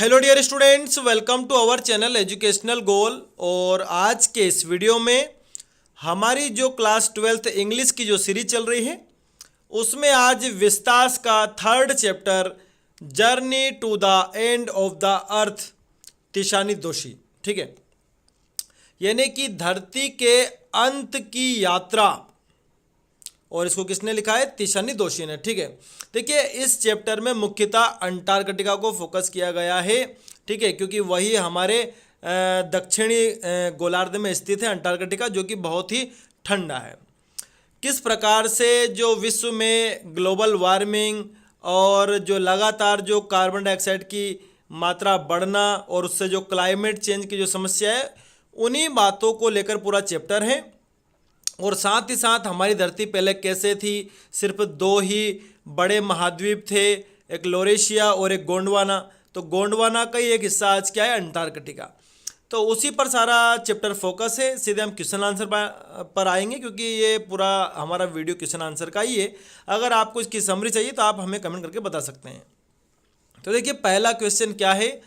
Hello dear students, welcome to our channel educational goal. और आज के इस वीडियो में हमारी जो क्लास 12th इंग्लिश की जो सीरीज चल रही है उसमें आज विस्तास का third chapter journey to the end of the earth Tishani Doshi, ठीक है, यानी कि धरती के अंत की यात्रा। और इसको किसने लिखा है? तिशानी दोषी ने, ठीक है। देखिए, इस चैप्टर में मुख्यतः अंटार्कटिका को फोकस किया गया है, ठीक है, क्योंकि वही हमारे दक्षिणी गोलार्ध में स्थित है अंटार्कटिका, जो कि बहुत ही ठंडा है। किस प्रकार से जो विश्व में ग्लोबल वार्मिंग और जो लगातार जो कार्बन डाइऑक्साइड की मात्रा बढ़ना और उससे जो क्लाइमेट चेंज की जो समस्या है, उन्हीं बातों को लेकर पूरा चैप्टर है। और साथ ही साथ हमारी धरती पहले कैसे थी, सिर्फ दो ही बड़े महाद्वीप थे, एक लॉरेशिया और एक गोंडवाना। तो गोंडवाना का ही एक हिस्सा आज क्या है? अंटार्कटिका। तो उसी पर सारा चैप्टर फोकस है। सीधे हम क्वेश्चन आंसर पर आएंगे, क्योंकि ये पूरा हमारा वीडियो क्वेश्चन आंसर का ही है। अगर आपको इसकी समरी चाहिए तो आप हमें कमेंट करके बता सकते हैं। तो देखिए, पहला क्वेश्चन क्या है?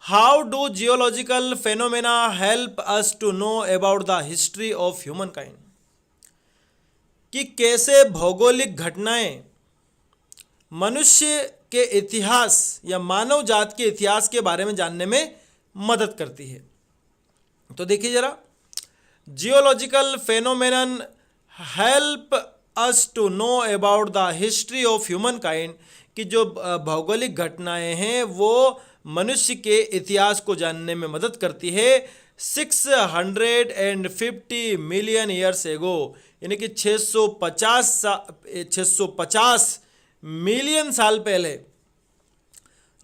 How do geological phenomena help us to know about the history of humankind? कि कैसे भौगोलिक घटनाएं मनुष्य के इतिहास या मानव जात के इतिहास के बारे में जानने में मदद करती है। तो देखिए जरा, geological phenomenon help us to know about the history of humankind, कि जो भौगोलिक घटनाएं हैं वो मनुष्य के इतिहास को जानने में मदद करती है। 650 मिलियन ईयर्स एगो, यानी कि 650 मिलियन साल पहले,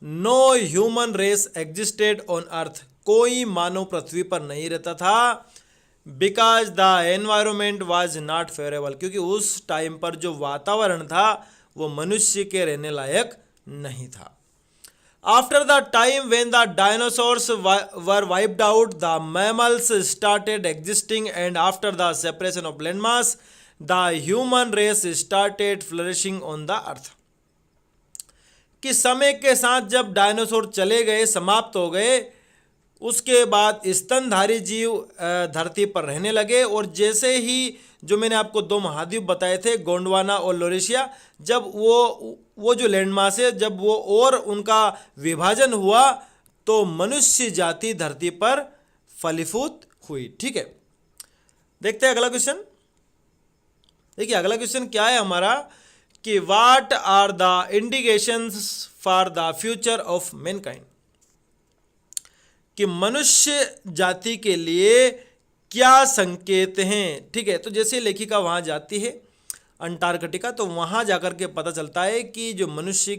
no human race existed on earth, कोई मानव पृथ्वी पर नहीं रहता था। Because the environment was not favourable, क्योंकि उस टाइम पर जो वातावरण था वो मनुष्य के रहने लायक नहीं था। After the time when the dinosaurs were wiped out, the mammals started existing, and after the separation of landmass, the human race started flourishing on the earth. कि समय के साथ जब डायनासोर चले गए, समाप्त हो गए, उसके बाद स्तनधारी जीव धरती पर रहने लगे। और जैसे ही जो मैंने आपको दो महाद्वीप बताए थे, गोंडवाना और लॉरेशिया, जब वो जो लैंडमास है, जब वो और उनका विभाजन हुआ तो मनुष्य जाति धरती पर फलीभूत हुई, ठीक है। देखते हैं अगला क्वेश्चन। देखिए, अगला क्वेश्चन क्या है हमारा? कि what are the indications for the future of mankind, कि मनुष्य जाति के लिए क्या संकेत हैं, ठीक है। तो जैसे लेखिका वहाँ जाती है अंटार्कटिका, तो वहाँ जाकर के पता चलता है कि जो मनुष्य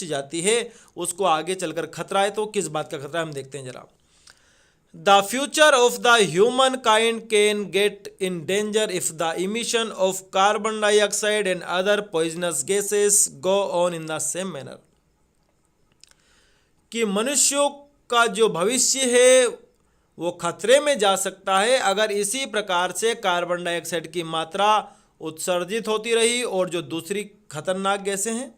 जाति है उसको आगे चलकर खतरा है। तो किस बात का खतरा है हम देखते हैं जरा। The future of the human kind can get in danger if the emission of carbon dioxide and other poisonous gases go on in the same manner, कि मनुष्यों का जो भविष्य है वो खतरे में जा सकता है अगर इसी प्रकार से कार्बन डाइऑक्साइड की मात्रा उत्सर्जित होती रही और जो दूसरी खतरनाक गैसें हैं।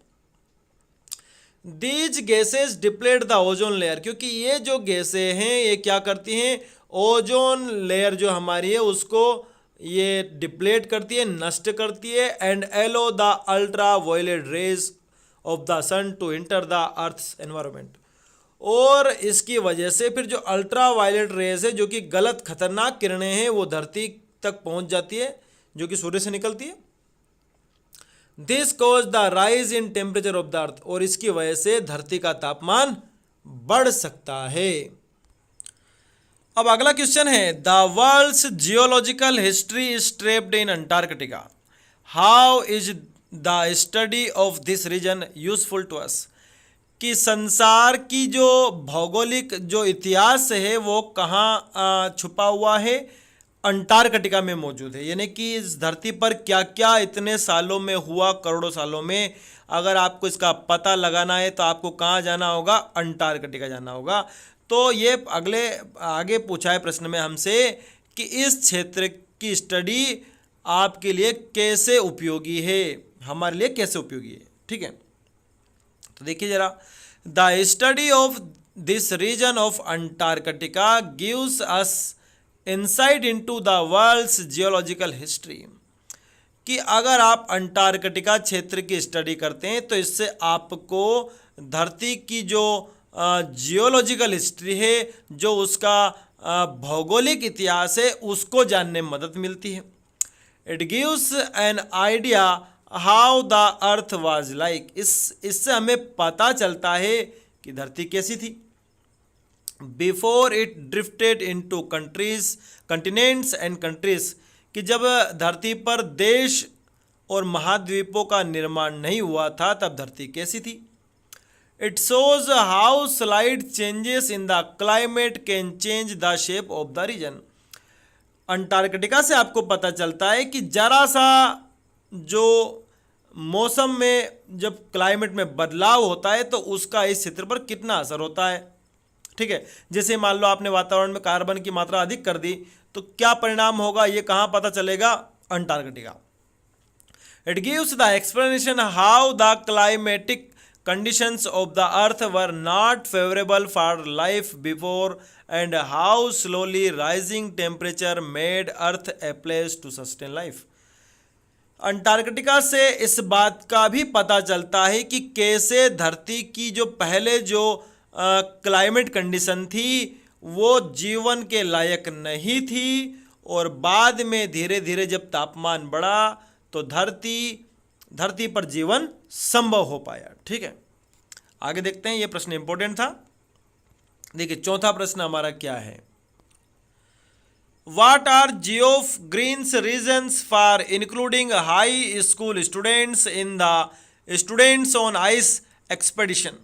These gases deplete the ozone layer, क्योंकि ये जो गैसें हैं ये क्या करती हैं? ओजोन लेयर जो हमारी है उसको ये डिप्लेट करती है, नष्ट करती है। And allow the ultraviolet rays of the sun to enter the earth's environment, और इसकी वजह से फिर जो अल्ट्रा वायलेट रेज है, जो कि गलत खतरनाक किरणें हैं, वो धरती तक पहुंच जाती है, जो कि सूर्य से निकलती है। This cause the rise in temperature of the अर्थ, और इसकी वजह से धरती का तापमान बढ़ सकता है। अब अगला क्वेश्चन है, the world's geological history is trapped in Antarctica, how is the study of this region useful to us, कि संसार की जो भौगोलिक जो इतिहास है वो कहाँ छुपा हुआ है? अंटार्कटिका में मौजूद है। यानी कि इस धरती पर क्या क्या इतने सालों में हुआ, करोड़ों सालों में, अगर आपको इसका पता लगाना है तो आपको कहाँ जाना होगा? अंटार्कटिका जाना होगा। तो ये आगे पूछा है प्रश्न में हमसे कि इस क्षेत्र की स्टडी आपके लिए कैसे उपयोगी है, हमारे लिए कैसे उपयोगी है, ठीक है। तो देखिए जरा, the study of this region of Antarctica gives us insight into the world's geological history. कि अगर आप अंटार्कटिका क्षेत्र की स्टडी करते हैं तो इससे आपको धरती की जो जियोलॉजिकल हिस्ट्री है, जो उसका भौगोलिक इतिहास है, उसको जानने में मदद मिलती है। It gives an idea how the earth was like. इससे हमें पता चलता है कि धरती कैसी थी। Before it drifted into countries, continents and countries, कि जब धरती पर देश और महाद्वीपों का निर्माण नहीं हुआ था तब धरती कैसी थी। It shows how slight changes in the climate can change the shape of the region. Antarctica से आपको पता चलता है कि जरा सा जो मौसम में जब क्लाइमेट में बदलाव होता है तो उसका इस क्षेत्र पर कितना असर होता है। ठीक है, जैसे मान लो आपने वातावरण में कार्बन की मात्रा अधिक कर दी तो क्या परिणाम होगा, ये कहाँ पता चलेगा, Antarctica. It gives the explanation how the climatic conditions of the earth were not favorable for life before and how slowly rising temperature made earth a place to sustain life। Antarctica से इस बात का भी पता चलता है कि कैसे धरती की जो पहले जो क्लाइमेट कंडीशन थी वो जीवन के लायक नहीं थी, और बाद में धीरे धीरे जब तापमान बढ़ा तो धरती पर जीवन संभव हो पाया। ठीक है, आगे देखते हैं, ये प्रश्न इंपॉर्टेंट था। देखिए चौथा प्रश्न हमारा क्या है, what are Geoff Green's reasons for including high school students in the students on ice expedition.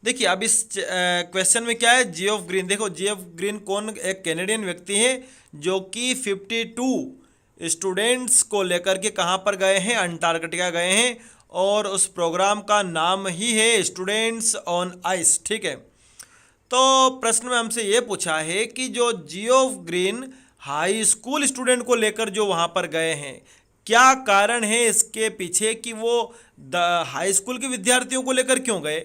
देखिए अब इस क्वेश्चन में क्या है, जियोफ ग्रीन। देखो जियोफ ग्रीन कौन, एक कैनेडियन व्यक्ति है जो कि 52 स्टूडेंट्स को लेकर के कहाँ पर गए हैं, अंटार्कटिका गए हैं, और उस प्रोग्राम का नाम ही है स्टूडेंट्स ऑन आइस। ठीक है, तो प्रश्न में हमसे ये पूछा है कि जो Geoff green high school student को लेकर जो वहाँ पर गए हैं, क्या कारण है इसके पीछे कि वो हाई स्कूल के विद्यार्थियों को लेकर क्यों गए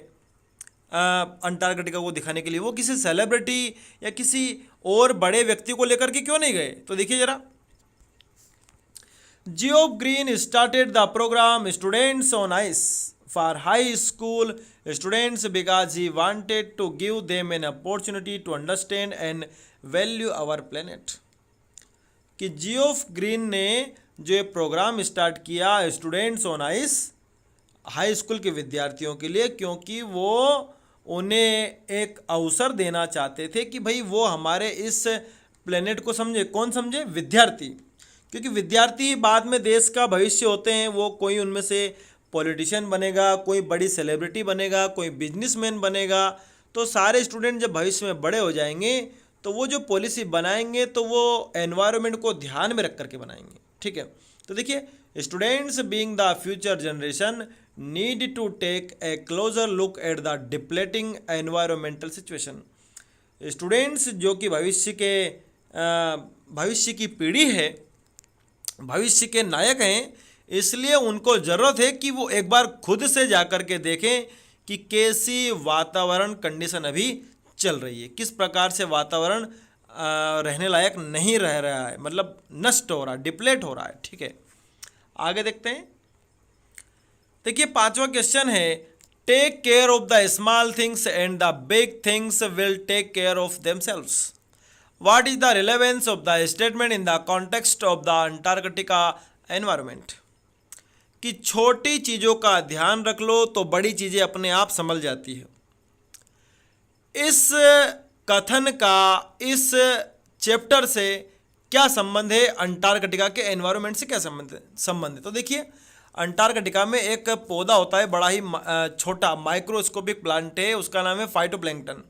अंटार्कटिका को दिखाने के लिए, वो किसी सेलिब्रिटी या किसी और बड़े व्यक्ति को लेकर के क्यों नहीं गए। तो देखिए जरा, Geoff Green started the programme students on ice for high school students because he wanted to give them an opportunity to understand and value our planet. कि जियोफ ग्रीन ने जो प्रोग्राम स्टार्ट किया students on ice high school के विद्यार्थियों के लिए, क्योंकि वो उन्हें एक अवसर देना चाहते थे कि भाई वो हमारे इस प्लेनेट को समझे। कौन समझे, विद्यार्थी, क्योंकि विद्यार्थी बाद में देश का भविष्य होते हैं। वो कोई उनमें से पॉलिटिशियन बनेगा, कोई बड़ी सेलिब्रिटी बनेगा, कोई बिजनेसमैन बनेगा। तो सारे स्टूडेंट जब भविष्य में बड़े हो जाएंगे तो वो जो पॉलिसी बनाएंगे तो वो एनवायरनमेंट को ध्यान में रख करके बनाएंगे। ठीक है, तो देखिए, students being the future generation need to take a closer look at the depleting environmental situation. Students जो कि भविष्य की पीढ़ी है, भविष्य के नायक हैं, इसलिए उनको ज़रूरत है कि वो एक बार खुद से जा कर के देखें कि कैसी वातावरण कंडीशन अभी चल रही है, किस प्रकार से वातावरण रहने लायक नहीं रह रहा है, मतलब नष्ट हो रहा है, डिप्लेट हो रहा है। ठीक है, आगे देखते हैं। देखिए पांचवा क्वेश्चन है, take care of the small things and the big things will take care of themselves. What is the relevance of the statement in the context of the Antarctica environment. कि छोटी चीज़ों का ध्यान रख लो तो बड़ी चीज़ें अपने आप संभल जाती है। इस कथन का इस चैप्टर से क्या संबंध है, अंटार्कटिका के एनवायरनमेंट से क्या संबंध है। तो देखिए, अंटार्कटिका में एक पौधा होता है, बड़ा ही छोटा माइक्रोस्कोपिक प्लांट है, उसका नाम है फाइटोप्लैंक्टन।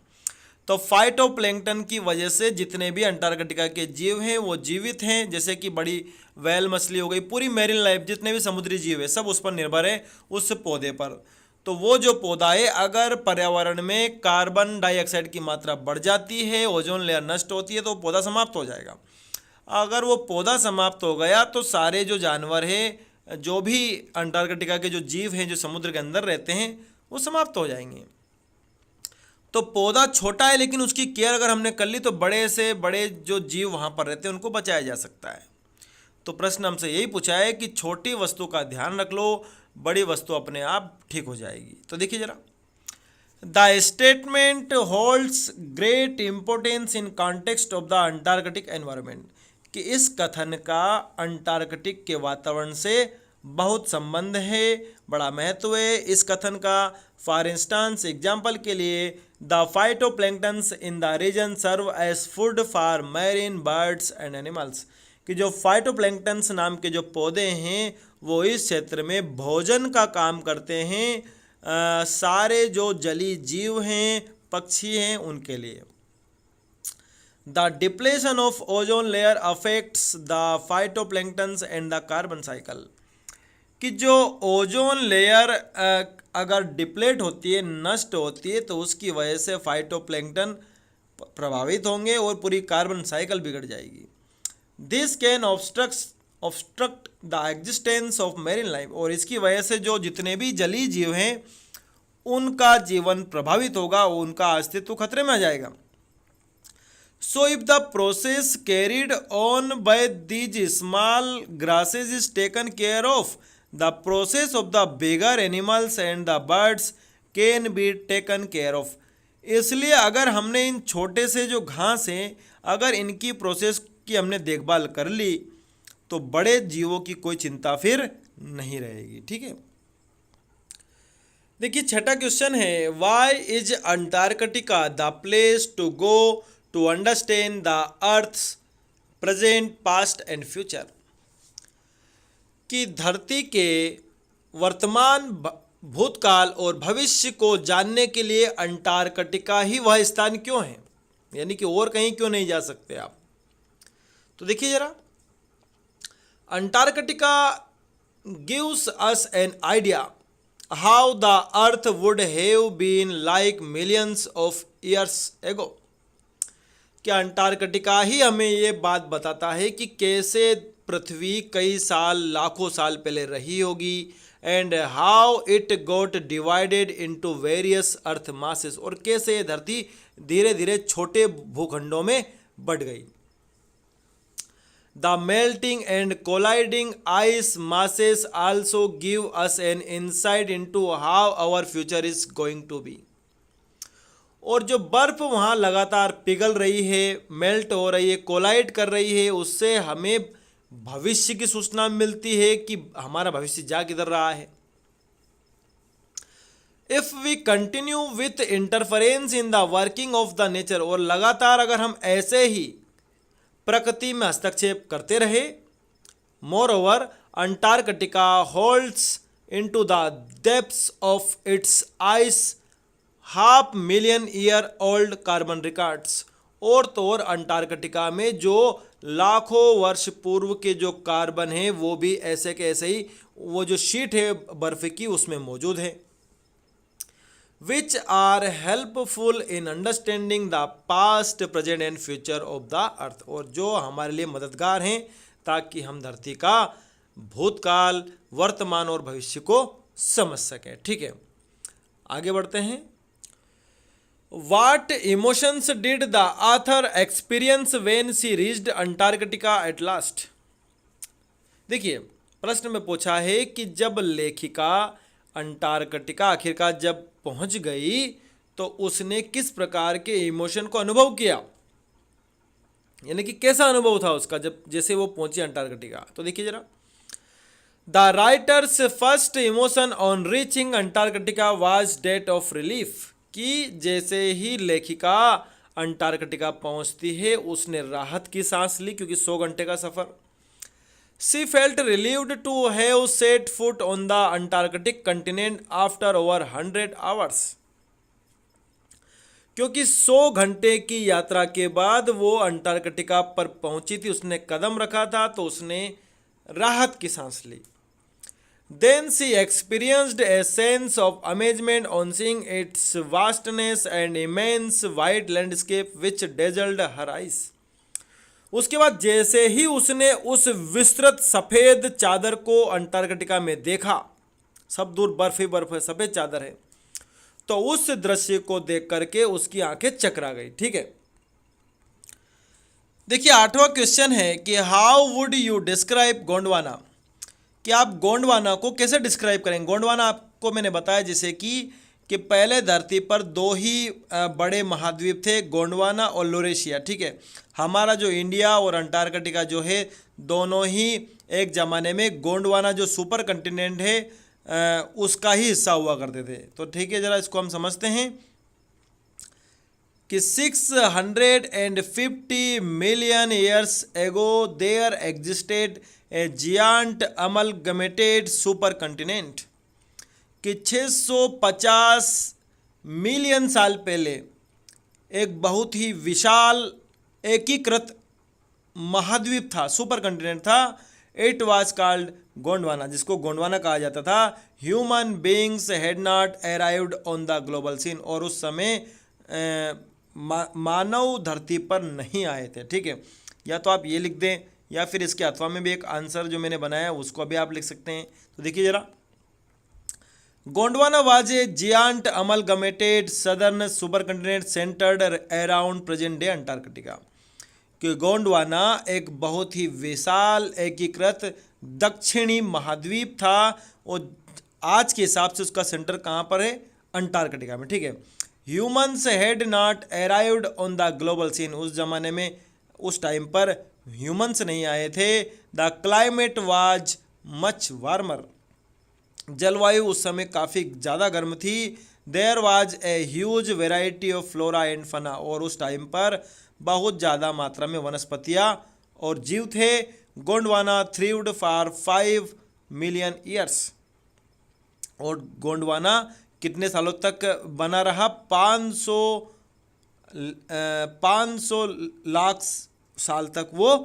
तो फाइटोप्लैंक्टन की वजह से जितने भी अंटार्कटिका के जीव हैं वो जीवित हैं, जैसे कि बड़ी व्हेल मछली हो गई, पूरी मैरीन लाइफ, जितने भी समुद्री जीव है सब उस पर निर्भर है, उस पौधे पर। तो वो जो पौधा है, अगर पर्यावरण में कार्बन डाइऑक्साइड की मात्रा बढ़ जाती है, ओजोन लेयर नष्ट होती है, तो वो पौधा समाप्त हो जाएगा। अगर वो पौधा समाप्त हो गया तो सारे जो जानवर हैं, जो भी अंटार्कटिका के जो जीव हैं जो समुद्र के अंदर रहते हैं, वो समाप्त हो जाएंगे। तो पौधा छोटा है लेकिन उसकी केयर अगर हमने कर ली तो बड़े से बड़े जो जीव वहाँ पर रहते हैं उनको बचाया जा सकता है। तो प्रश्न हमसे यही पूछा है कि छोटी वस्तु का ध्यान रख लो, बड़ी वस्तु अपने आप ठीक हो जाएगी। तो देखिए जरा, the statement holds great importance in context of the Antarctic environment, कि इस कथन का अंटार्कटिक के वातावरण से बहुत संबंध है, बड़ा महत्व है इस कथन का। फॉर इंस्टांस, एग्जाम्पल के लिए, the phytoplanktons in the region serve as food for marine birds and animals, कि जो फाइटोप्लैंक्टन्स नाम के जो पौधे हैं वो इस क्षेत्र में भोजन का काम करते हैं सारे जो जलीय जीव हैं, पक्षी हैं, उनके लिए। The depletion of ozone layer affects the phytoplanktons and the carbon cycle, कि जो ओजोन लेयर अगर डिप्लेट होती है, नष्ट होती है, तो उसकी वजह से फाइटोप्लैंक्टन प्रभावित होंगे और पूरी कार्बन साइकिल बिगड़ जाएगी। This can obstruct the existence of marine life, और इसकी वजह से जो जितने भी जलीय जीव हैं उनका जीवन प्रभावित होगा, उनका अस्तित्व खतरे में आ जाएगा। So if the process carried on by these small grasses is taken care of, the process of the bigger animals and the birds can be taken care of. इसलिए अगर हमने इन छोटे से जो घास हैं, अगर इनकी प्रोसेस की हमने देखभाल कर ली तो बड़े जीवों की कोई चिंता फिर नहीं रहेगी। ठीक है, देखिए छठा क्वेश्चन है, why is Antarctica the place to go to understand the earth's present, past and future, कि धरती के वर्तमान, भूतकाल और भविष्य को जानने के लिए अंटार्कटिका ही वह स्थान क्यों है, यानी कि और कहीं क्यों नहीं जा सकते आप। तो देखिए जरा, Antarctica gives us an idea how the earth would have been like millions of years ago, क्या अंटार्कटिका ही हमें ये बात बताता है कि कैसे पृथ्वी कई साल, लाखों साल पहले रही होगी, and how it got divided into various earth masses, और कैसे ये धरती धीरे धीरे छोटे भूखंडों में बढ़ गई। The melting and colliding ice masses also give us an insight into how our future is going to be, और जो बर्फ वहाँ लगातार पिघल रही है, मेल्ट हो रही है, कोलाइड कर रही है, उससे हमें भविष्य की सूचना मिलती है कि हमारा भविष्य जा किधर रहा है। If we continue with interference in the working of the nature, और लगातार अगर हम ऐसे ही प्रकृति में हस्तक्षेप करते रहे, more over Antarctica holds into the depths of its ice 500,000 year old carbon records, और तो और अंटार्कटिका में जो लाखों वर्ष पूर्व के जो कार्बन है वो भी ऐसे के ऐसे ही वो जो शीट है बर्फ की उसमें मौजूद है। which are helpful in understanding the past, present and future of the earth, और जो हमारे लिए मददगार हैं ताकि हम धरती का भूतकाल, वर्तमान और भविष्य को समझ सकें। ठीक है, आगे बढ़ते हैं। What emotions did the author experience when she reached Antarctica at last? देखिए प्रश्न में पूछा है कि जब लेखिका अंटार्कटिका आखिरकार जब पहुंच गई तो उसने किस प्रकार के इमोशन को अनुभव किया, यानी कि कैसा अनुभव था उसका जब जैसे वो पहुंची अंटार्कटिका। तो देखिए जरा, the writer's first emotion on reaching Antarctica was that of relief, कि जैसे ही लेखिका अंटार्कटिका पहुंचती है उसने राहत की सांस ली क्योंकि 100 घंटे का सफर। She felt relieved to have set foot on the Antarctic continent after over 100 hours, क्योंकि 100 घंटे की यात्रा के बाद वो अंटार्कटिका पर पहुंची थी, उसने कदम रखा था तो उसने राहत की सांस ली। Then she experienced a sense of amazement on seeing its vastness and immense white landscape which dazzled her eyes. उसके बाद जैसे ही उसने उस विस्तृत सफ़ेद चादर को अंटार्कटिका में देखा, सब दूर बर्फ ही बर्फ है, सफ़ेद चादर है, तो उस दृश्य को देख करके उसकी आंखें चकरा गई। ठीक है, देखिए 8वां क्वेश्चन है कि how would you describe Gondwana, कि आप गोंडवाना को कैसे डिस्क्राइब करेंगे। गोंडवाना आपको मैंने बताया जैसे कि पहले धरती पर दो ही बड़े महाद्वीप थे, गोंडवाना और लोरेशिया। ठीक है, हमारा जो इंडिया और अंटार्कटिका जो है दोनों ही एक ज़माने में गोंडवाना जो सुपर कंटिनेंट है उसका ही हिस्सा हुआ करते थे। तो ठीक है, ज़रा इसको हम समझते हैं कि 650 million years ago there existed a giant amalgamated super continent, कि 650 मिलियन साल पहले एक बहुत ही विशाल एकीकृत महाद्वीप था, सुपर कंटिनेंट था। इट वाज कॉल्ड गोंडवाना, जिसको गोंडवाना कहा जाता था। Human beings had not arrived on the global scene, और उस समय मानव धरती पर नहीं आए थे। ठीक है, या तो आप ये लिख दें या फिर इसके अथवा में भी एक आंसर जो मैंने बनाया उसको भी आप लिख सकते हैं। तो देखिए जरा, Gondwana was a giant amalgamated southern super continent centred around present day Antarctica, कि गोंडवाना एक बहुत ही विशाल एकीकृत दक्षिणी महाद्वीप था और आज के हिसाब से उसका सेंटर कहाँ पर है, अंटार्कटिका में। ठीक है, humans had not arrived on the global scene, उस जमाने में उस टाइम पर ह्यूमन्स नहीं आए थे। The climate was much warmer, जलवायु उस समय काफ़ी ज़्यादा गर्म थी। There was a huge variety of flora and fauna, और उस टाइम पर बहुत ज़्यादा मात्रा में वनस्पतियाँ और जीव थे। गोंडवाना थ्रिव्ड फॉर 5 मिलियन ईयर्स, और गोंडवाना कितने सालों तक बना रहा, 500 लाख साल तक वो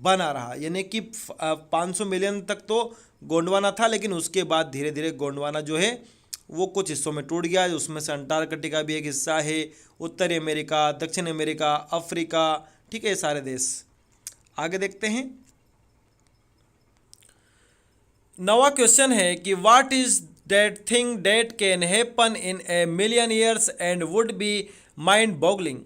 बना रहा। यानी कि 500 मिलियन तक तो गोंडवाना था, लेकिन उसके बाद धीरे धीरे गोंडवाना जो है वो कुछ हिस्सों में टूट गया। उसमें से अंटार्कटिका भी एक हिस्सा है, उत्तरी अमेरिका, दक्षिण अमेरिका, अफ्रीका। ठीक है, सारे देश। आगे देखते हैं। 9वां क्वेश्चन है कि what is that thing that can happen in a million years and would be mind boggling,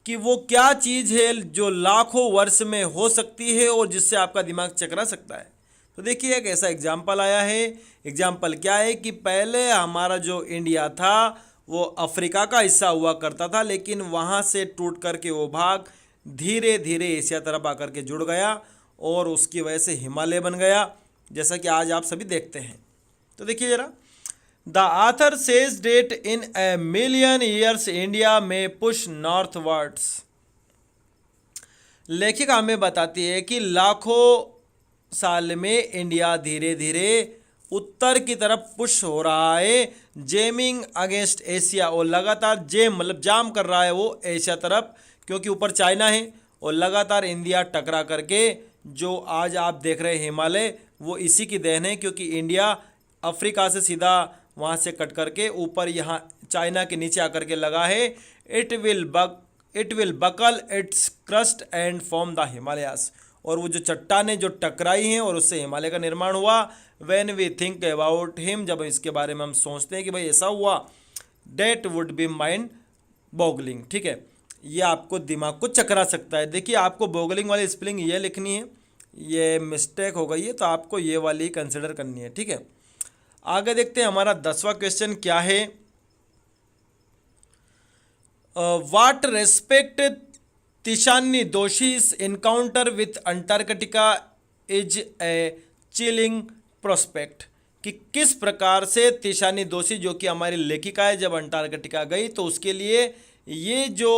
कि वो क्या चीज़ है जो लाखों वर्ष में हो सकती है और जिससे आपका दिमाग चकरा सकता है। तो देखिए एक ऐसा एग्जाम्पल आया है। एग्जाम्पल क्या है कि पहले हमारा जो इंडिया था वो अफ्रीका का हिस्सा हुआ करता था, लेकिन वहाँ से टूट करके वो भाग धीरे धीरे एशिया तरफ आकर के जुड़ गया और उसकी वजह से हिमालय बन गया, जैसा कि आज आप सभी देखते हैं। तो देखिए जरा, the author says that in a million years India में पुश नॉर्थवर्ड्स, लेखिका हमें बताती है कि लाखों साल में इंडिया धीरे धीरे उत्तर की तरफ पुश हो रहा है, जेमिंग अगेंस्ट एशिया, और लगातार जेम मतलब जाम कर रहा है वो एशिया तरफ, क्योंकि ऊपर चाइना है और लगातार इंडिया टकरा करके जो आज आप देख रहे हैं हिमालय, वो इसी की देन है, क्योंकि इंडिया अफ्रीका से सीधा वहाँ से कट करके ऊपर यहाँ चाइना के नीचे आकर के लगा है। It will buckle its crust and form the Himalayas, और वो जो चट्टानें जो टकराई हैं और उससे हिमालय का निर्माण हुआ। When we think about him, जब इसके बारे में हम सोचते हैं कि भाई ऐसा हुआ, that would be mind boggling. ठीक है, ये आपको दिमाग को चकरा सकता है। देखिए आपको बॉगलिंग वाली स्पेलिंग ये लिखनी है, ये मिस्टेक हो गई है, तो आपको ये वाली कंसिडर करनी है। ठीक है, आगे देखते हैं हमारा 10वां क्वेश्चन क्या है। What respect Tishani Doshi's encounter with Antarctica is a chilling prospect, कि किस प्रकार से तिशानी दोषी जो कि हमारी लेखिका है जब अंटार्कटिका गई तो उसके लिए ये जो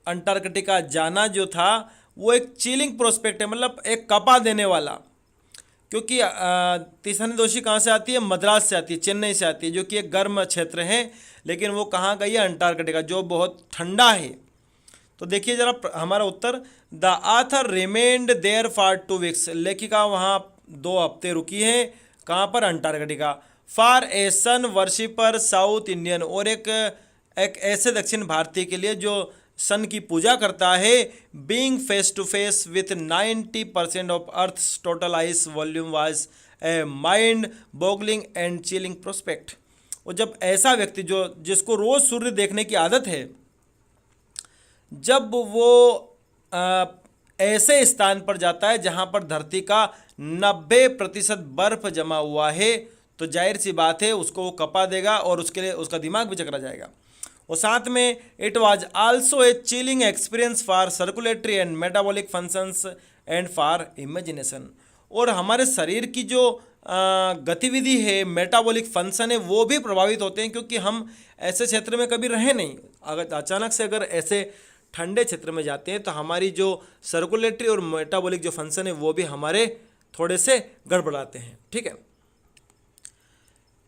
अंटार्कटिका जाना जो था वो एक चिलिंग प्रोस्पेक्ट है, मतलब एक कपा देने वाला। क्योंकि तिशानी दोषी कहाँ से आती है, मद्रास से आती है, चेन्नई से आती है, जो कि एक गर्म क्षेत्र है, लेकिन वो कहाँ गई है, अंटार्कटिका, जो बहुत ठंडा है। तो देखिए जरा हमारा उत्तर, the author remained there for 2 weeks, लेखिका वहाँ 2 हफ्ते रुकी है, कहाँ पर, Antarctica. For a sun worshipper South Indian, और एक ऐसे दक्षिण भारतीय के लिए जो सन की पूजा करता है, being face to face with 90% of earth's total ice volume was a mind boggling and chilling prospect. और जब ऐसा व्यक्ति जो जिसको रोज सूर्य देखने की आदत है, जब वो ऐसे स्थान पर जाता है जहां पर धरती का 90% बर्फ जमा हुआ है, तो जाहिर सी बात है उसको वो कपा देगा और उसके लिए उसका दिमाग भी चकरा जाएगा। और साथ में it was also a chilling experience for circulatory and metabolic functions and for imagination. और हमारे शरीर की जो गतिविधि है, मेटाबॉलिक फंक्शन है, वो भी प्रभावित होते हैं, क्योंकि हम ऐसे क्षेत्र में कभी रहे नहीं। अगर अचानक से अगर ऐसे ठंडे क्षेत्र में जाते हैं तो हमारी जो सर्कुलेटरी और मेटाबॉलिक जो फंक्शन है वो भी हमारे थोड़े से गड़बड़ाते हैं। ठीक है,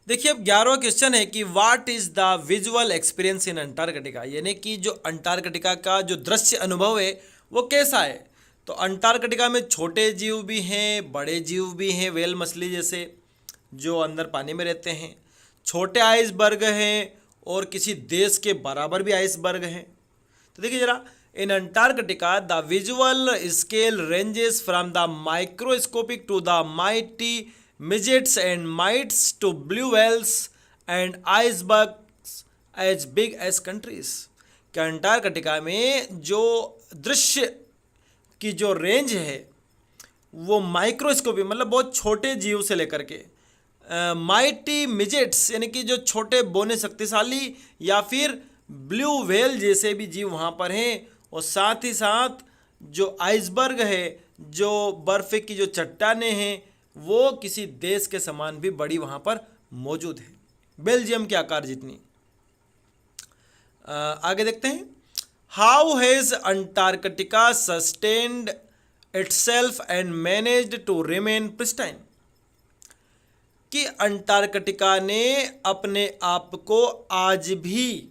देखिए अब 11वां क्वेश्चन है कि what is the visual experience in Antarctica, यानी कि जो अंटार्कटिका का जो दृश्य अनुभव है वो कैसा है। तो अंटार्कटिका में छोटे जीव भी हैं, बड़े जीव भी हैं, व्हेल मछली जैसे जो अंदर पानी में रहते हैं, छोटे आइसबर्ग हैं और किसी देश के बराबर भी आइसबर्ग हैं। तो देखिए जरा, in Antarctica the visual scale ranges from the microscopic to the mighty midgets and mites to blue whales and icebergs as big as countries। क्या अंटार्कटिका में जो दृश्य की जो रेंज है वो माइक्रोस्कोपी मतलब बहुत छोटे जीव से लेकर के माइटी मिजेट्स यानी कि जो छोटे बोने शक्तिशाली या फिर ब्लू व्हेल जैसे भी जीव वहाँ पर हैं, और साथ ही साथ जो आइसबर्ग है, जो बर्फ की जो चट्टानें हैं, वो किसी देश के समान भी बड़ी वहाँ पर मौजूद है, बेल्जियम के आकार जितनी। आगे देखते हैं, how has Antarctica sustained itself and managed to remain pristine, कि अंटार्कटिका ने अपने आप को आज भी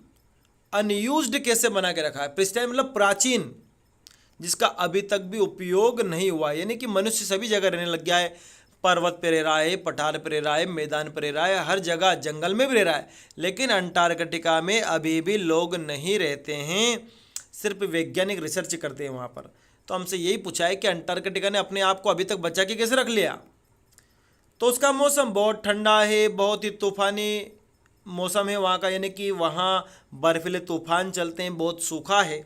अनयूज्ड कैसे बना के रखा है। प्रिस्टाइन मतलब प्राचीन, जिसका अभी तक भी उपयोग नहीं हुआ, यानी कि मनुष्य सभी जगह रहने लग गया है। पर्वत पे रह रहा है, पठार पे रह रहा है, मैदान पे रह रहा है, हर जगह जंगल में भी रह रहा है, लेकिन अंटार्कटिका में अभी भी लोग नहीं रहते हैं, सिर्फ वैज्ञानिक रिसर्च करते हैं वहाँ पर। तो हमसे यही पूछा है कि अंटार्कटिका ने अपने आप को अभी तक बचा के कैसे रख लिया। तो उसका मौसम बहुत ठंडा है, बहुत ही तूफानी मौसम है वहाँ का, यानी कि वहाँ बर्फीले तूफान चलते हैं, बहुत सूखा है,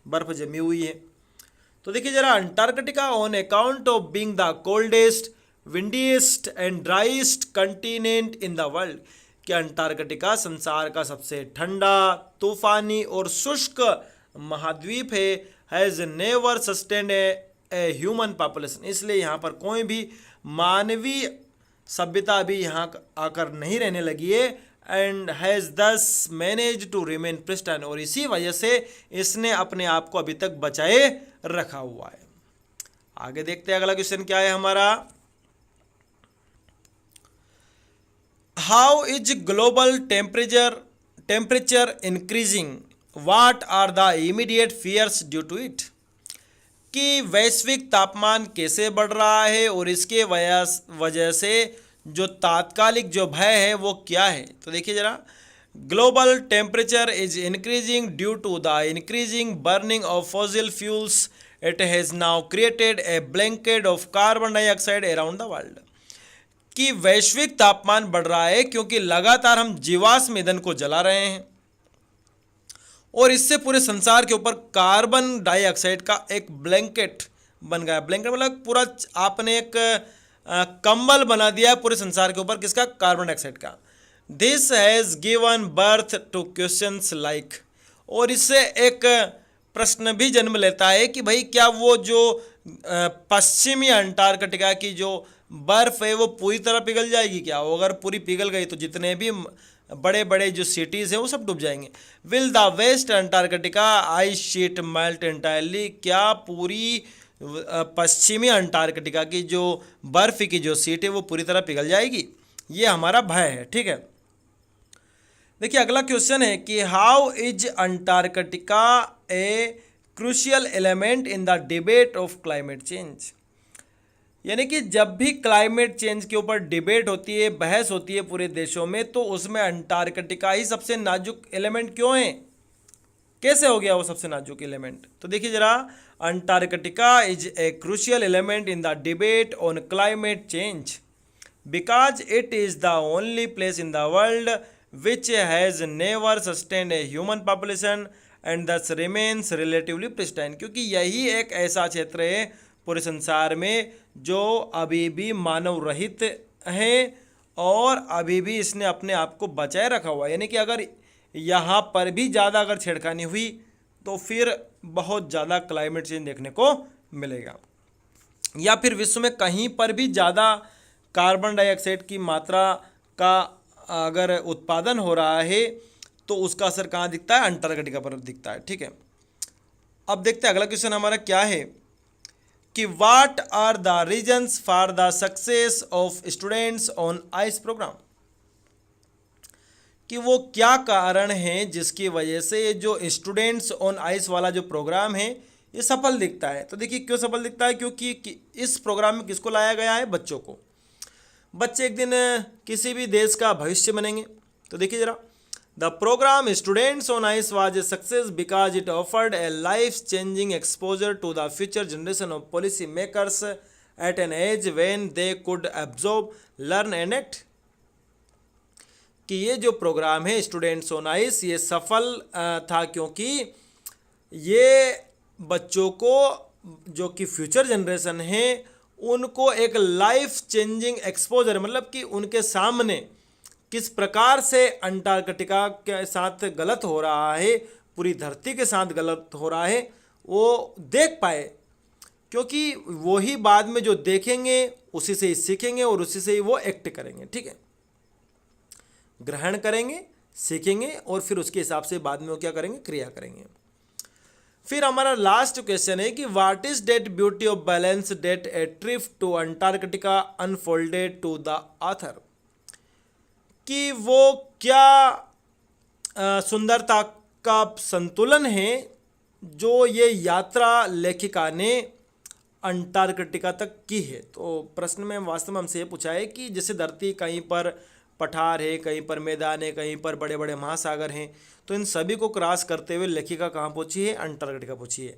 बर्फ़ जमी हुई है। तो देखिए जरा, Antarctica on account of being the coldest windiest and driest continent in the world, कि अंटार्कटिका संसार का सबसे ठंडा, तूफानी और शुष्क महाद्वीप है, has never sustained a human population, इसलिए यहाँ पर कोई भी मानवीय सभ्यता अभी यहाँ आकर नहीं रहने लगी है, एंड हैज़ दस मैनेज टू रिमेन प्रिस्टाइन, और इसी वजह से इसने अपने आप को अभी तक बचाए रखा हुआ है। आगे देखते हैं अगला क्वेश्चन क्या है हमारा, how is global temperature increasing, what are the immediate fears due to it, कि वैश्विक तापमान कैसे बढ़ रहा है और इसके वजह से जो तात्कालिक जो भय है वो क्या है। तो देखिए जरा, global temperature is increasing due to the increasing burning of fossil fuels, it has now created a blanket of carbon dioxide around the world, कि वैश्विक तापमान बढ़ रहा है क्योंकि लगातार हम जीवाश्म ईंधन को जला रहे हैं, और इससे पूरे संसार के ऊपर कार्बन डाइऑक्साइड का एक ब्लैंकेट बन गया। ब्लैंकेट मतलब पूरा आपने एक कंबल बना दिया है पूरे संसार के ऊपर, किसका, कार्बन डाइऑक्साइड का। This has given birth two questions like, और इससे एक प्रश्न भी जन्म लेता है कि भाई क्या वो जो पश्चिमी अंटार्कटिका की जो बर्फ़ है वो पूरी तरह पिघल जाएगी क्या। वो अगर पूरी पिघल गई तो जितने भी बड़े बड़े जो सिटीज़ हैं वो सब डूब जाएंगे। Will the West Antarctica ice sheet melt entirely, क्या पूरी पश्चिमी अंटार्कटिका की जो बर्फ़ की जो शीट है वो पूरी तरह पिघल जाएगी, ये हमारा भय है। ठीक है, देखिए अगला क्वेश्चन है कि how is Antarctica a crucial element in the debate of climate change, यानी कि जब भी क्लाइमेट चेंज के ऊपर डिबेट होती है, बहस होती है पूरे देशों में, तो उसमें अंटार्कटिका ही सबसे नाजुक एलिमेंट क्यों है, कैसे हो गया वो सबसे नाजुक एलिमेंट। तो देखिए जरा, Antarctica is a crucial element in the debate on climate change because it is the only place in the world which has never sustained a human population and दस रिमेन्स रिलेटिवली प्रिस्टाइन, क्योंकि यही एक ऐसा क्षेत्र है पूरे संसार में जो अभी भी मानव रहित है और अभी भी इसने अपने आप को बचाए रखा हुआ है। यानी कि अगर यहाँ पर भी ज़्यादा अगर छेड़खानी हुई तो फिर बहुत ज़्यादा क्लाइमेट चेंज देखने को मिलेगा, या फिर विश्व में कहीं पर भी ज़्यादा कार्बन डाइऑक्साइड की मात्रा का अगर उत्पादन हो रहा है तो उसका असर कहाँ दिखता है? अंटार्कटिका पर दिखता है। ठीक है, अब देखते हैं अगला क्वेश्चन हमारा क्या है कि what are the reasons for the success of Students on Ice program, कि वो क्या कारण है जिसकी वजह से जो स्टूडेंट्स ऑन आइस वाला जो प्रोग्राम है ये सफल दिखता है। तो देखिए क्यों सफल दिखता है, क्योंकि इस प्रोग्राम में किसको लाया गया है? बच्चों को। बच्चे एक दिन किसी भी देश का भविष्य बनेंगे। तो देखिए जरा, the programme students on Ice was a success because it offered a life changing exposure to the future generation of policy makers at an age when they could absorb, learn and act, कि ये जो programme है students on ice ये सफल था क्योंकि ये बच्चों को जो कि फ्यूचर जनरेशन है उनको एक लाइफ चेंजिंग एक्सपोजर, मतलब कि उनके सामने किस प्रकार से अंटार्कटिका के साथ गलत हो रहा है, पूरी धरती के साथ गलत हो रहा है, वो देख पाए, क्योंकि वो ही बाद में जो देखेंगे उसी से ही सीखेंगे और उसी से ही वो एक्ट करेंगे। ठीक है, ग्रहण करेंगे, सीखेंगे और फिर उसके हिसाब से बाद में वो क्या करेंगे? क्रिया करेंगे। फिर हमारा लास्ट क्वेश्चन है कि what is that beauty of balance that a trip to Antarctica unfolded to the author, कि वो क्या सुंदरता का संतुलन है जो ये यात्रा लेखिका ने अंटार्कटिका तक की है। तो प्रश्न में वास्तव में हमसे ये पूछा है कि जैसे धरती कहीं पर पठार है, कहीं पर मैदान है, कहीं पर बड़े बड़े महासागर हैं, तो इन सभी को क्रॉस करते हुए लेखिका कहाँ पहुँची है? अंटार्कटिका पहुँची है।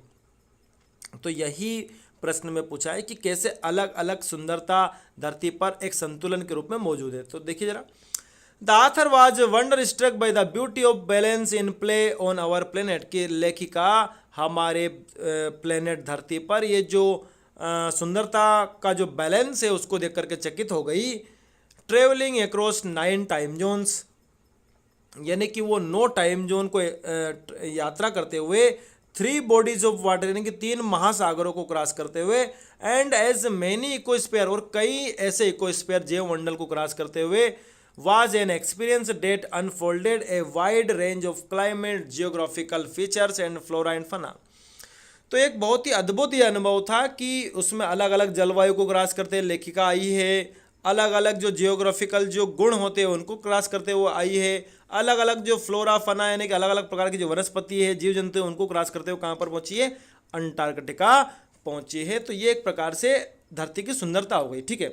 तो यही प्रश्न में पूछा है कि कैसे अलग अलग सुंदरता धरती पर एक संतुलन के रूप में मौजूद है। तो देखिए जरा, the author was wonderstruck by the beauty of balance in play on our planet, की लेखिका हमारे प्लेनेट धरती पर ये जो सुंदरता का जो बैलेंस है उसको देख करके चकित हो गई। ट्रेवलिंग अक्रॉस 9 टाइम जोन्स, यानी कि वो 9 टाइम जोन को यात्रा करते हुए 3 बॉडीज ऑफ वाटर, यानी कि 3 महासागरों को क्रॉस करते हुए, एंड एज मैनी इकोस्फीयर, और कई ऐसे इकोस्फीयर जैव मंडल को क्रॉस करते हुए, was an experience that unfolded a wide range of climate, geographical features and flora and fauna. तो एक बहुत ही अद्भुत ये अनुभव था कि उसमें अलग अलग जलवायु को क्रॉस करते लेखिका आई है, अलग अलग जो जियोग्राफिकल जो गुण होते हैं उनको क्रॉस करते हुए आई है, अलग अलग जो फ्लोरा फना यानी कि अलग अलग प्रकार की जो वनस्पति है, जीव जंतु है, उनको क्रॉस करते हुए कहाँ पर पहुंची है? अंटार्कटिका पहुंची है। तो ये एक प्रकार से धरती की सुंदरता हो गई। ठीक है,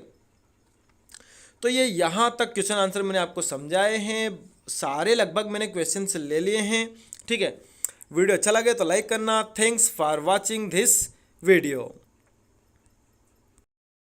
तो ये यहाँ तक क्वेश्चन आंसर मैंने आपको समझाए हैं, सारे लगभग मैंने क्वेश्चन से ले लिए हैं। ठीक है, वीडियो अच्छा लगे तो लाइक करना। Thanks for watching this video.